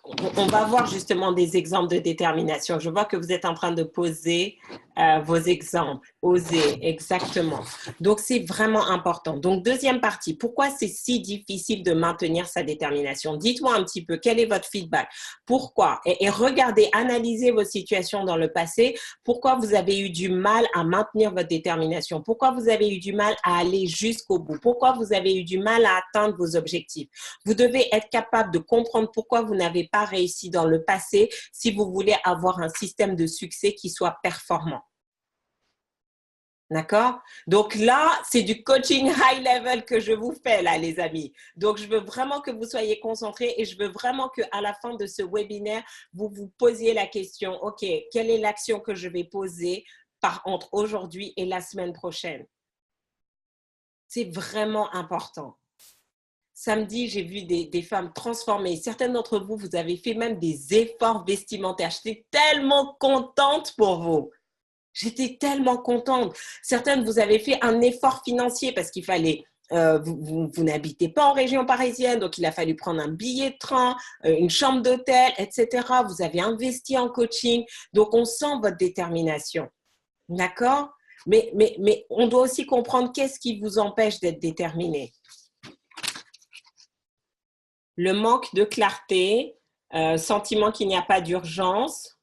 On va voir justement des exemples de détermination. Je vois que vous êtes en train de poser vos exemples. Oser, exactement. Donc, c'est vraiment important. Donc, deuxième partie, pourquoi c'est si difficile de maintenir sa détermination? Dites-moi un petit peu, quel est votre feedback? Pourquoi? Et regardez, analysez vos situations dans le passé. Pourquoi vous avez eu du mal à maintenir votre détermination? Pourquoi vous avez eu du mal à aller jusqu'au bout? Pourquoi vous avez eu du mal à atteindre vos objectifs? Vous devez être capable de comprendre pourquoi vous n'avez pas réussi dans le passé si vous voulez avoir un système de succès qui soit performant. D'accord? Donc là, c'est du coaching high level que je vous fais là, les amis. Donc, je veux vraiment que vous soyez concentrés et je veux vraiment qu'à la fin de ce webinaire, vous vous posiez la question, OK, quelle est l'action que je vais poser entre aujourd'hui et la semaine prochaine? C'est vraiment important. Samedi, j'ai vu des femmes transformées. Certaines d'entre vous, vous avez fait même des efforts vestimentaires. J'étais tellement contente pour vous. J'étais tellement contente. Certaines, vous avez fait un effort financier parce qu'il fallait, vous n'habitez pas en région parisienne, donc il a fallu prendre un billet de train, une chambre d'hôtel, etc. Vous avez investi en coaching. Donc, on sent votre détermination. D'accord? Mais on doit aussi comprendre qu'est-ce qui vous empêche d'être déterminé. Le manque de clarté, sentiment qu'il n'y a pas d'urgence.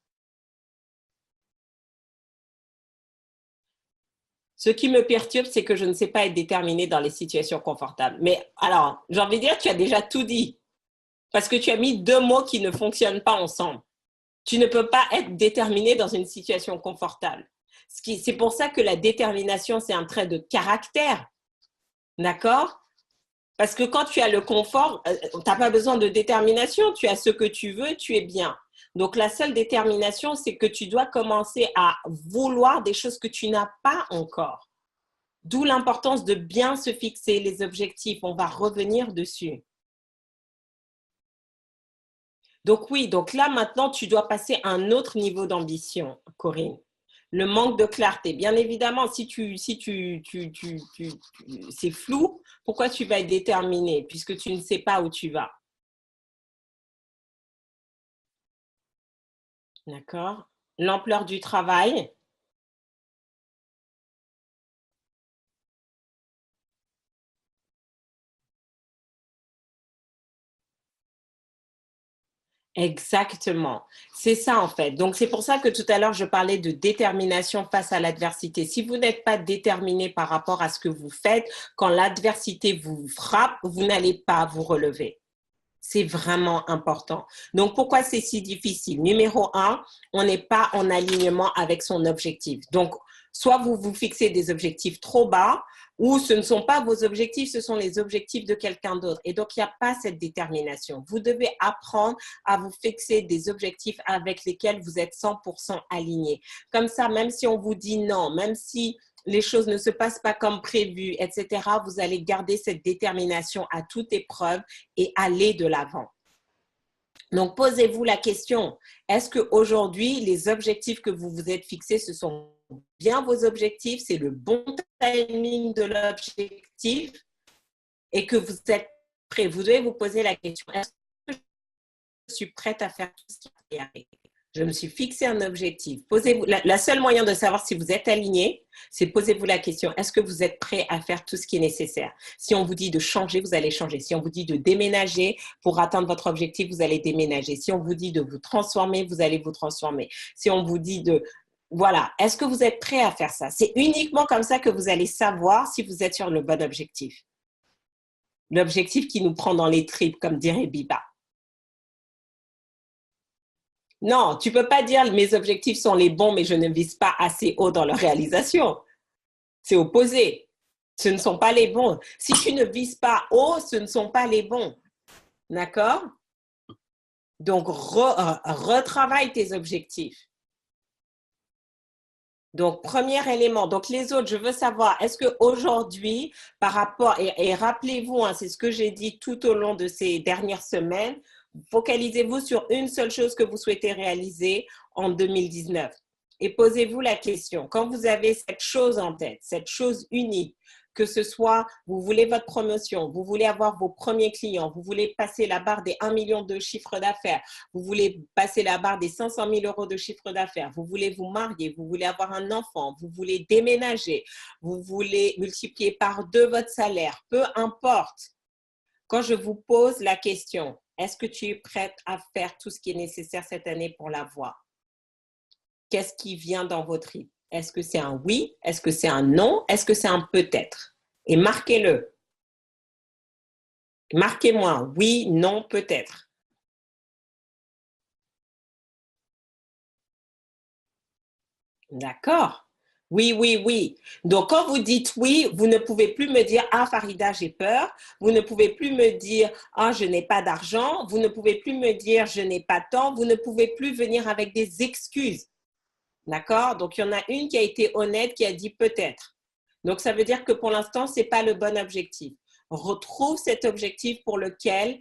Ce qui me perturbe, c'est que je ne sais pas être déterminée dans les situations confortables. Mais alors, j'ai envie de dire, tu as déjà tout dit. Parce que tu as mis deux mots qui ne fonctionnent pas ensemble. Tu ne peux pas être déterminé dans une situation confortable. C'est pour ça que la détermination, c'est un trait de caractère. D'accord? Parce que quand tu as le confort, tu n'as pas besoin de détermination. Tu as ce que tu veux, tu es bien. Donc, la seule détermination, c'est que tu dois commencer à vouloir des choses que tu n'as pas encore. D'où l'importance de bien se fixer les objectifs. On va revenir dessus. Donc oui, donc là maintenant, tu dois passer à un autre niveau d'ambition, Corinne. Le manque de clarté. Bien évidemment, si c'est flou, pourquoi tu vas être déterminé puisque tu ne sais pas où tu vas? D'accord? L'ampleur du travail. Exactement. C'est ça en fait. Donc c'est pour ça que tout à l'heure je parlais de détermination face à l'adversité. Si vous n'êtes pas déterminé par rapport à ce que vous faites, quand l'adversité vous frappe, vous n'allez pas vous relever. C'est vraiment important. Donc, pourquoi c'est si difficile? Numéro un, on n'est pas en alignement avec son objectif. Donc, soit vous vous fixez des objectifs trop bas, ou ce ne sont pas vos objectifs, ce sont les objectifs de quelqu'un d'autre. Et donc, il n'y a pas cette détermination. Vous devez apprendre à vous fixer des objectifs avec lesquels vous êtes 100% aligné. Comme ça, même si on vous dit non, même si les choses ne se passent pas comme prévu, etc., vous allez garder cette détermination à toute épreuve et aller de l'avant. Donc, posez-vous la question, est-ce qu'aujourd'hui, les objectifs que vous vous êtes fixés, ce sont bien vos objectifs, c'est le bon timing de l'objectif et que vous êtes prêt? Vous devez vous poser la question, est-ce que je suis prête à faire tout ce qui est arrivé? Je me suis fixé un objectif. Posez-vous, la seule moyen de savoir si vous êtes aligné, c'est posez-vous la question, est-ce que vous êtes prêt à faire tout ce qui est nécessaire? Si on vous dit de changer, vous allez changer. Si on vous dit de déménager pour atteindre votre objectif, vous allez déménager. Si on vous dit de vous transformer, vous allez vous transformer. Si on vous dit de... Voilà, est-ce que vous êtes prêt à faire ça? C'est uniquement comme ça que vous allez savoir si vous êtes sur le bon objectif. L'objectif qui nous prend dans les tripes, comme dirait Biba. Non, tu ne peux pas dire mes objectifs sont les bons, mais je ne vise pas assez haut dans leur réalisation. C'est opposé. Ce ne sont pas les bons. Si tu ne vises pas haut, ce ne sont pas les bons. D'accord? Donc, retravaille tes objectifs. Donc, premier élément. Donc, les autres, je veux savoir, est-ce qu'aujourd'hui, par rapport, et rappelez-vous, hein, c'est ce que j'ai dit tout au long de ces dernières semaines, focalisez-vous sur une seule chose que vous souhaitez réaliser en 2019. Et posez-vous la question, quand vous avez cette chose en tête, cette chose unique, que ce soit, vous voulez votre promotion, vous voulez avoir vos premiers clients, vous voulez passer la barre des 1 million de chiffre d'affaires, vous voulez passer la barre des 500 000 euros de chiffre d'affaires, vous voulez vous marier, vous voulez avoir un enfant, vous voulez déménager, vous voulez multiplier par 2 votre salaire, peu importe. Quand je vous pose la question, est-ce que tu es prête à faire tout ce qui est nécessaire cette année pour l'avoir? Qu'est-ce qui vient dans votre rythme? Est-ce que c'est un oui? Est-ce que c'est un non? Est-ce que c'est un peut-être? Et marquez-le. Marquez-moi oui, non, peut-être. D'accord. Oui, oui, oui. Donc, quand vous dites oui, vous ne pouvez plus me dire « Ah, Farida, j'ai peur ». Vous ne pouvez plus me dire « Ah, je n'ai pas d'argent ». Vous ne pouvez plus me dire « Je n'ai pas de temps ». Vous ne pouvez plus venir avec des excuses. D'accord? Donc, il y en a une qui a été honnête, qui a dit « Peut-être ». Donc, ça veut dire que pour l'instant, ce n'est pas le bon objectif. Retrouve cet objectif pour lequel,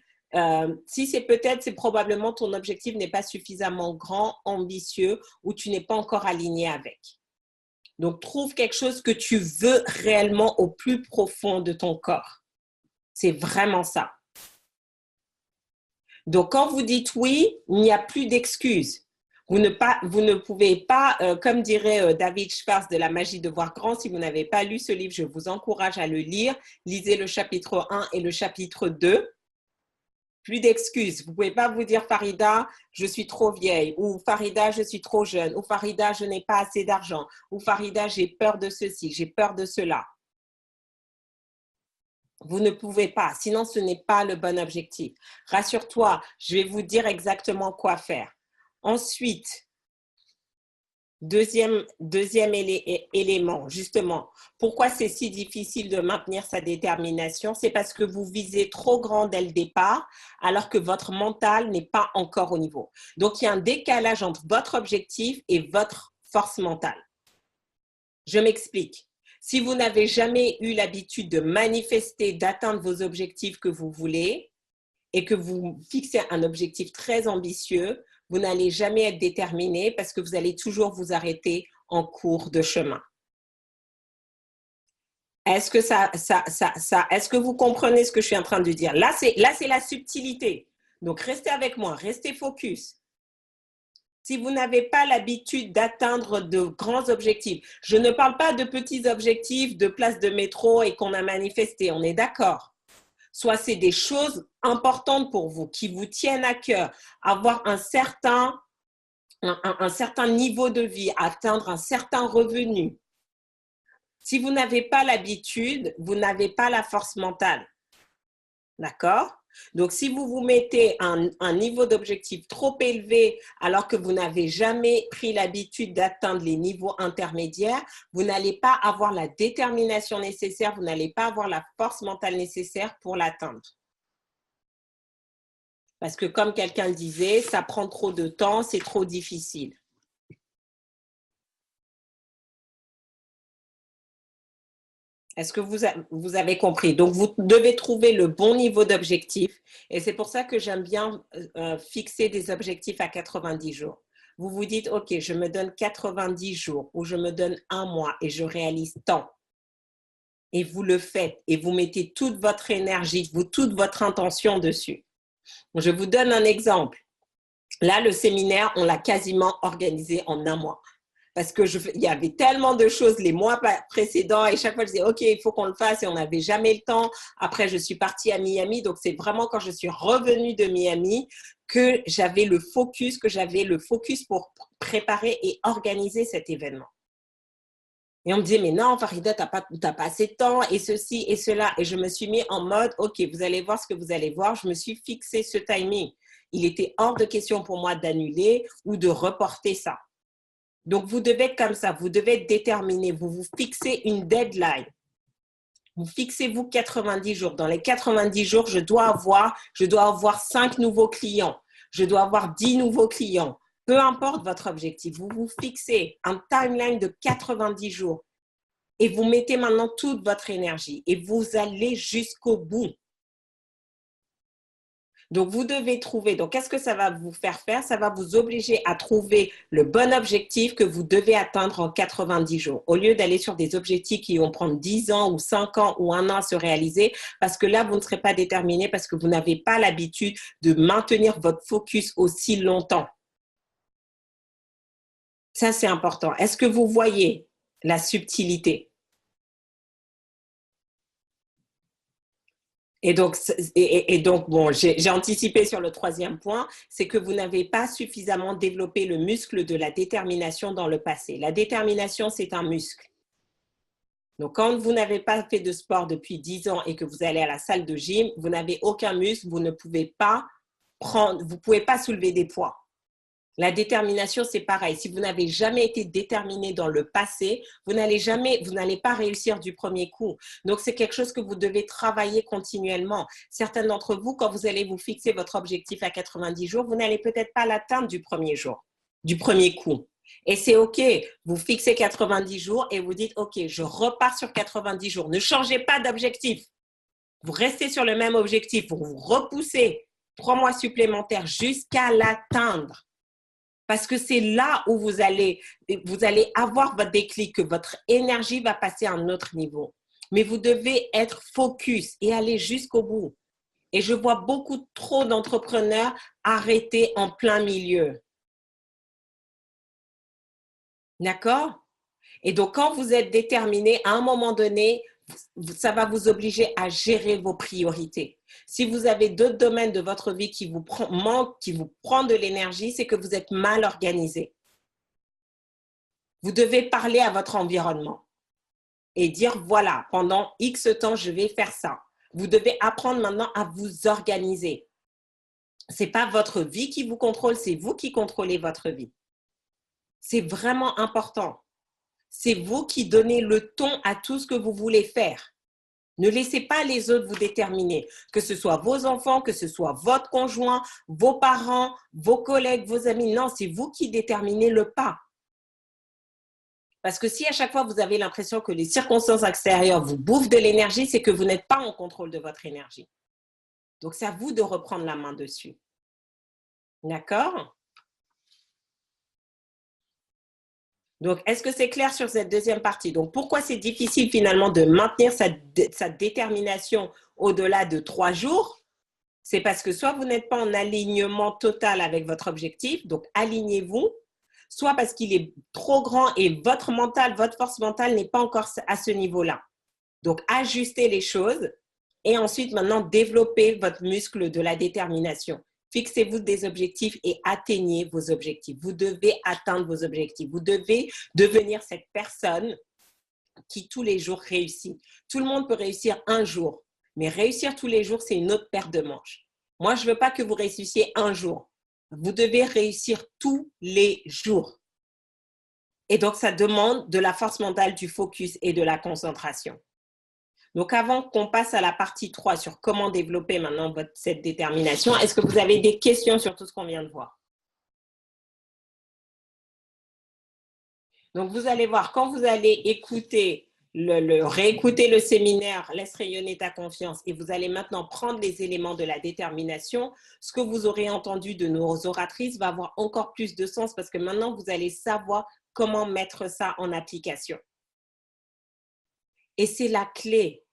si c'est peut-être, c'est probablement ton objectif n'est pas suffisamment grand, ambitieux, ou tu n'es pas encore aligné avec. Donc, trouve quelque chose que tu veux réellement au plus profond de ton corps. C'est vraiment ça. Donc, quand vous dites oui, il n'y a plus d'excuses. Vous ne pouvez pas, comme dirait David Schwartz de La magie de voir grand, si vous n'avez pas lu ce livre, je vous encourage à le lire. Lisez le chapitre 1 et le chapitre 2. Plus d'excuses. Vous ne pouvez pas vous dire Farida, je suis trop vieille, ou Farida, je suis trop jeune, ou Farida, je n'ai pas assez d'argent, ou Farida, j'ai peur de ceci, j'ai peur de cela. Vous ne pouvez pas, sinon ce n'est pas le bon objectif. Rassure-toi, je vais vous dire exactement quoi faire. Ensuite, deuxième élément, justement, pourquoi c'est si difficile de maintenir sa détermination? C'est parce que vous visez trop grand dès le départ, alors que votre mental n'est pas encore au niveau. Donc, il y a un décalage entre votre objectif et votre force mentale. Je m'explique. Si vous n'avez jamais eu l'habitude de manifester, d'atteindre vos objectifs que vous voulez et que vous fixez un objectif très ambitieux, vous n'allez jamais être déterminé parce que vous allez toujours vous arrêter en cours de chemin. Est-ce que est-ce que vous comprenez ce que je suis en train de dire? Là, c'est la subtilité. Donc, restez avec moi, restez focus. Si vous n'avez pas l'habitude d'atteindre de grands objectifs, je ne parle pas de petits objectifs de place de métro et qu'on a manifesté, on est d'accord. Soit c'est des choses importantes pour vous, qui vous tiennent à cœur, avoir un certain niveau de vie, atteindre un certain revenu. Si vous n'avez pas l'habitude, vous n'avez pas la force mentale. D'accord? Donc, si vous vous mettez un niveau d'objectif trop élevé alors que vous n'avez jamais pris l'habitude d'atteindre les niveaux intermédiaires, vous n'allez pas avoir la détermination nécessaire, vous n'allez pas avoir la force mentale nécessaire pour l'atteindre. Parce que comme quelqu'un le disait, ça prend trop de temps, c'est trop difficile. Est-ce que vous avez compris? Donc, vous devez trouver le bon niveau d'objectif. Et c'est pour ça que j'aime bien fixer des objectifs à 90 jours. Vous vous dites, OK, je me donne 90 jours ou je me donne un mois et je réalise tant. Et vous le faites et vous mettez toute votre énergie, toute votre intention dessus. Je vous donne un exemple. Là, le séminaire, on l'a quasiment organisé en un mois. Parce qu'il y avait tellement de choses les mois précédents et chaque fois, je disais, OK, il faut qu'on le fasse et on n'avait jamais le temps. Après, je suis partie à Miami. Donc, c'est vraiment quand je suis revenue de Miami que j'avais le focus, pour préparer et organiser cet événement. Et on me disait, mais non, Farida, tu n'as pas assez de temps et ceci et cela. Et je me suis mis en mode, OK, vous allez voir ce que vous allez voir. Je me suis fixé ce timing. Il était hors de question pour moi d'annuler ou de reporter ça. Donc, vous devez être comme ça, vous devez être déterminé, vous vous fixez une deadline. Vous fixez-vous 90 jours. Dans les 90 jours, je dois avoir 5 nouveaux clients. Je dois avoir 10 nouveaux clients. Peu importe votre objectif, vous vous fixez un timeline de 90 jours et vous mettez maintenant toute votre énergie et vous allez jusqu'au bout. Donc, vous devez trouver. Donc, qu'est-ce que ça va vous faire faire? Ça va vous obliger à trouver le bon objectif que vous devez atteindre en 90 jours. Au lieu d'aller sur des objectifs qui vont prendre 10 ans ou 5 ans ou 1 an à se réaliser, parce que là, vous ne serez pas déterminé parce que vous n'avez pas l'habitude de maintenir votre focus aussi longtemps. Ça, c'est important. Est-ce que vous voyez la subtilité? Et donc, bon, j'ai anticipé sur le troisième point, c'est que vous n'avez pas suffisamment développé le muscle de la détermination dans le passé. La détermination, c'est un muscle. Donc, quand vous n'avez pas fait de sport depuis 10 ans et que vous allez à la salle de gym, vous n'avez aucun muscle, vous ne pouvez pas soulever des poids. La détermination, c'est pareil. Si vous n'avez jamais été déterminé dans le passé, vous n'allez pas réussir du premier coup. Donc, c'est quelque chose que vous devez travailler continuellement. Certains d'entre vous, quand vous allez vous fixer votre objectif à 90 jours, vous n'allez peut-être pas l'atteindre du premier jour, du premier coup. Et c'est OK. Vous fixez 90 jours et vous dites, OK, je repars sur 90 jours. Ne changez pas d'objectif. Vous restez sur le même objectif. Vous repoussez 3 mois supplémentaires jusqu'à l'atteindre. Parce que c'est là où vous allez avoir votre déclic, que votre énergie va passer à un autre niveau. Mais vous devez être focus et aller jusqu'au bout. Et je vois beaucoup trop d'entrepreneurs arrêter en plein milieu. D'accord? Et donc, quand vous êtes déterminé, à un moment donné, ça va vous obliger à gérer vos priorités. Si vous avez d'autres domaines de votre vie qui vous prend de l'énergie, c'est que vous êtes mal organisé. Vous devez parler à votre environnement et dire, voilà, pendant X temps, je vais faire ça. Vous devez apprendre maintenant à vous organiser. Ce n'est pas votre vie qui vous contrôle, c'est vous qui contrôlez votre vie. C'est vraiment important. C'est vous qui donnez le ton à tout ce que vous voulez faire. Ne laissez pas les autres vous déterminer, que ce soit vos enfants, que ce soit votre conjoint, vos parents, vos collègues, vos amis. Non, c'est vous qui déterminez le pas. Parce que si à chaque fois vous avez l'impression que les circonstances extérieures vous bouffent de l'énergie, c'est que vous n'êtes pas en contrôle de votre énergie. Donc, c'est à vous de reprendre la main dessus. D'accord? Donc, est-ce que c'est clair sur cette deuxième partie? Donc, pourquoi c'est difficile finalement de maintenir sa détermination au-delà de 3 jours? C'est parce que soit vous n'êtes pas en alignement total avec votre objectif, donc alignez-vous, soit parce qu'il est trop grand et votre force mentale n'est pas encore à ce niveau-là. Donc, ajustez les choses et ensuite, maintenant, développez votre muscle de la détermination. Fixez-vous des objectifs et atteignez vos objectifs. Vous devez atteindre vos objectifs. Vous devez devenir cette personne qui tous les jours réussit. Tout le monde peut réussir un jour, mais réussir tous les jours, c'est une autre paire de manches. Moi, je ne veux pas que vous réussissiez un jour. Vous devez réussir tous les jours. Et donc, ça demande de la force mentale, du focus et de la concentration. Donc, avant qu'on passe à la partie 3 sur comment développer maintenant cette détermination, est-ce que vous avez des questions sur tout ce qu'on vient de voir? Donc, vous allez voir, quand vous allez réécouter le séminaire « Laisse rayonner ta confiance » et vous allez maintenant prendre les éléments de la détermination, ce que vous aurez entendu de nos oratrices va avoir encore plus de sens parce que maintenant, vous allez savoir comment mettre ça en application. Et c'est la clé.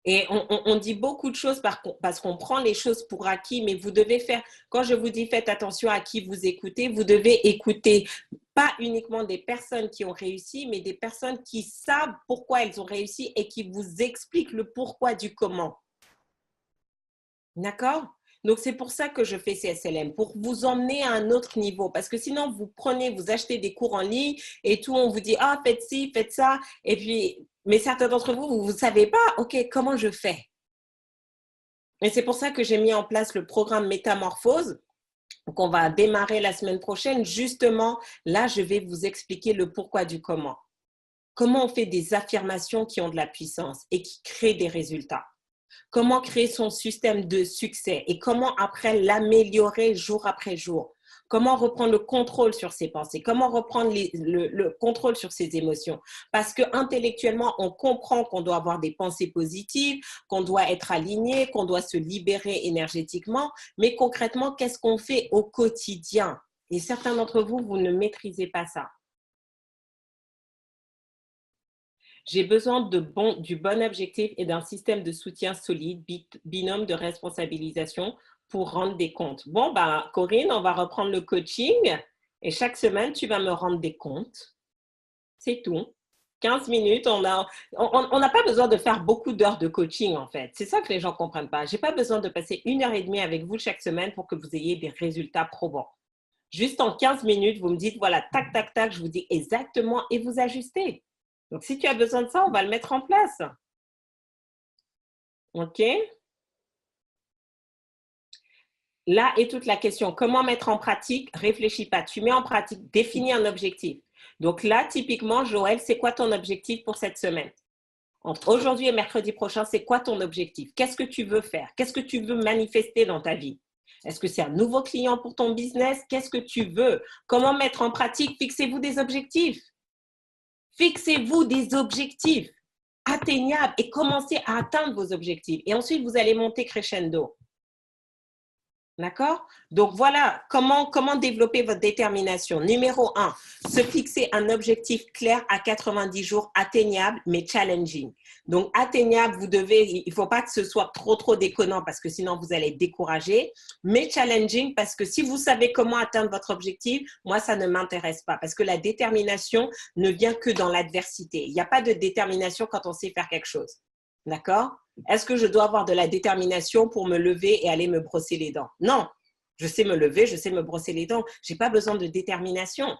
Et on dit beaucoup de choses parce qu'on prend les choses pour acquis, mais vous devez faire, quand je vous dis faites attention à qui vous écoutez, vous devez écouter pas uniquement des personnes qui ont réussi, mais des personnes qui savent pourquoi elles ont réussi et qui vous expliquent le pourquoi du comment. D'accord? Donc, c'est pour ça que je fais CSLM, pour vous emmener à un autre niveau. Parce que sinon, vous achetez des cours en ligne et tout, on vous dit, ah, faites ci, faites ça. Et puis, mais certains d'entre vous, vous ne savez pas, OK, comment je fais? Et c'est pour ça que j'ai mis en place le programme Métamorphose, qu'on va démarrer la semaine prochaine. Justement, là, je vais vous expliquer le pourquoi du comment. Comment on fait des affirmations qui ont de la puissance et qui créent des résultats. Comment créer son système de succès et comment après l'améliorer jour après jour. Comment reprendre le contrôle sur ses pensées? Comment reprendre le contrôle sur ses émotions? Parce que intellectuellement, on comprend qu'on doit avoir des pensées positives, qu'on doit être aligné, qu'on doit se libérer énergétiquement. Mais concrètement, qu'est-ce qu'on fait au quotidien? Et certains d'entre vous, vous ne maîtrisez pas ça. J'ai besoin du bon objectif et d'un système de soutien solide, binôme de responsabilisation pour rendre des comptes. Bon, bah, Corinne, on va reprendre le coaching et chaque semaine, tu vas me rendre des comptes. C'est tout. 15 minutes, on n'a pas besoin de faire beaucoup d'heures de coaching en fait. C'est ça que les gens ne comprennent pas. Je n'ai pas besoin de passer 1 heure et demie avec vous chaque semaine pour que vous ayez des résultats probants. Juste en 15 minutes, vous me dites, voilà, tac, tac, tac, je vous dis exactement et vous ajustez. Donc, si tu as besoin de ça, on va le mettre en place. OK? Là est toute la question. Comment mettre en pratique? Réfléchis pas. Tu mets en pratique, définis un objectif. Donc là, typiquement, Joël, c'est quoi ton objectif pour cette semaine? Entre aujourd'hui et mercredi prochain, c'est quoi ton objectif? Qu'est-ce que tu veux faire? Qu'est-ce que tu veux manifester dans ta vie? Est-ce que c'est un nouveau client pour ton business? Qu'est-ce que tu veux? Comment mettre en pratique? Fixez-vous des objectifs. Fixez-vous des objectifs atteignables et commencez à atteindre vos objectifs. Et ensuite, vous allez monter crescendo. D'accord? Donc voilà, comment développer votre détermination. Numéro 1, se fixer un objectif clair à 90 jours, atteignable, mais challenging. Donc atteignable, il ne faut pas que ce soit trop déconnant parce que sinon vous allez être découragé, mais challenging parce que si vous savez comment atteindre votre objectif, moi ça ne m'intéresse pas parce que la détermination ne vient que dans l'adversité. Il n'y a pas de détermination quand on sait faire quelque chose. D'accord? Est-ce que je dois avoir de la détermination pour me lever et aller me brosser les dents? Non. Je sais me lever, je sais me brosser les dents. Je n'ai pas besoin de détermination.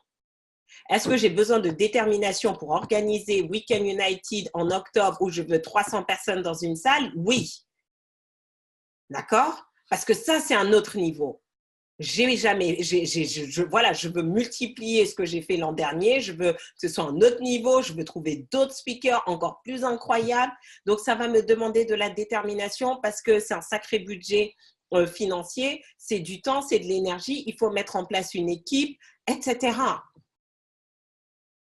Est-ce que j'ai besoin de détermination pour organiser Weekend United en octobre où je veux 300 personnes dans une salle? Oui. D'accord? Parce que ça, c'est un autre niveau. Voilà, je veux multiplier ce que j'ai fait l'an dernier, je veux que ce soit un autre niveau, je veux trouver d'autres speakers encore plus incroyables. Donc, ça va me demander de la détermination parce que c'est un sacré budget financier, c'est du temps, c'est de l'énergie, il faut mettre en place une équipe, etc.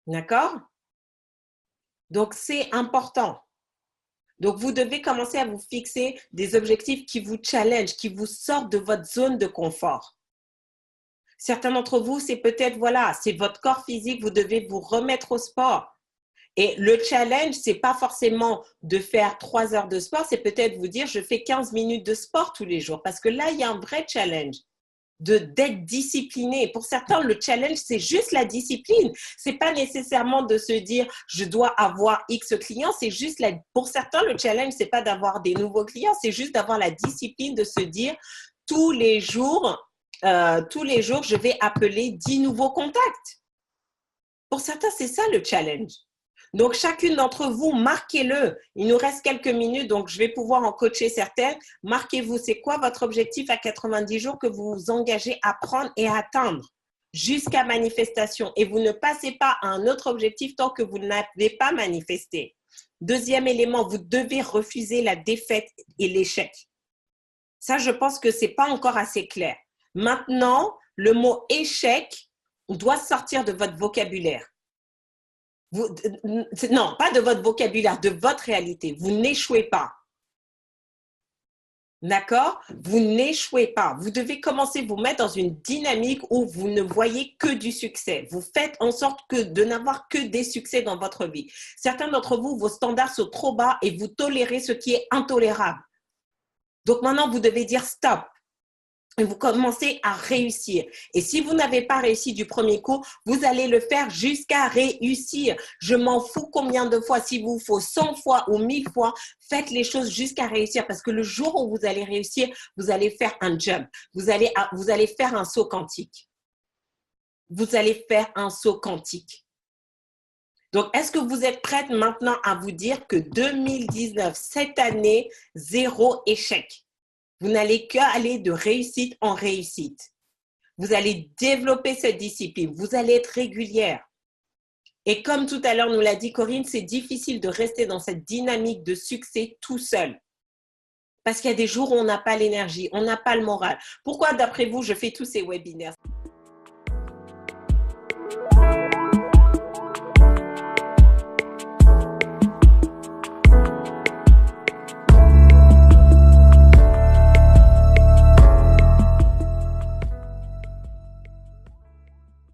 D'accord? Donc, c'est important. Donc, vous devez commencer à vous fixer des objectifs qui vous challengent, qui vous sortent de votre zone de confort. Certains d'entre vous, c'est peut-être, voilà, c'est votre corps physique, vous devez vous remettre au sport. Et le challenge, c'est pas forcément de faire 3 heures de sport, c'est peut-être vous dire, je fais 15 minutes de sport tous les jours. Parce que là, il y a un vrai challenge d'être discipliné. Pour certains, le challenge, c'est juste la discipline. C'est pas nécessairement de se dire, je dois avoir X clients. C'est juste, pour certains, le challenge, c'est pas d'avoir des nouveaux clients, c'est juste d'avoir la discipline de se dire, tous les jours, je vais appeler 10 nouveaux contacts. Pour certains, c'est ça le challenge. Donc, chacune d'entre vous, marquez-le. Il nous reste quelques minutes, donc je vais pouvoir en coacher certaines. Marquez-vous, c'est quoi votre objectif à 90 jours que vous vous engagez à prendre et à atteindre jusqu'à manifestation. Et vous ne passez pas à un autre objectif tant que vous n'avez pas manifesté. Deuxième élément, vous devez refuser la défaite et l'échec. Ça, je pense que ce n'est pas encore assez clair. Maintenant, le mot échec doit sortir de votre vocabulaire. Non, pas de votre vocabulaire, de votre réalité. Vous n'échouez pas. D'accord? Vous n'échouez pas. Vous devez commencer à vous mettre dans une dynamique où vous ne voyez que du succès. Vous faites en sorte de n'avoir que des succès dans votre vie. Certains d'entre vous, vos standards sont trop bas et vous tolérez ce qui est intolérable. Donc maintenant, vous devez dire stop. Et vous commencez à réussir. Et si vous n'avez pas réussi du premier coup, vous allez le faire jusqu'à réussir. Je m'en fous combien de fois, s'il vous faut 100 fois ou 1000 fois, faites les choses jusqu'à réussir parce que le jour où vous allez réussir, vous allez faire un jump. Vous allez faire un saut quantique. Vous allez faire un saut quantique. Donc, est-ce que vous êtes prête maintenant à vous dire que 2019, cette année, 0 échec? Vous n'allez qu'aller de réussite en réussite. Vous allez développer cette discipline. Vous allez être régulière. Et comme tout à l'heure nous l'a dit Corinne, c'est difficile de rester dans cette dynamique de succès tout seul. Parce qu'il y a des jours où on n'a pas l'énergie, on n'a pas le moral. Pourquoi, d'après vous, je fais tous ces webinaires?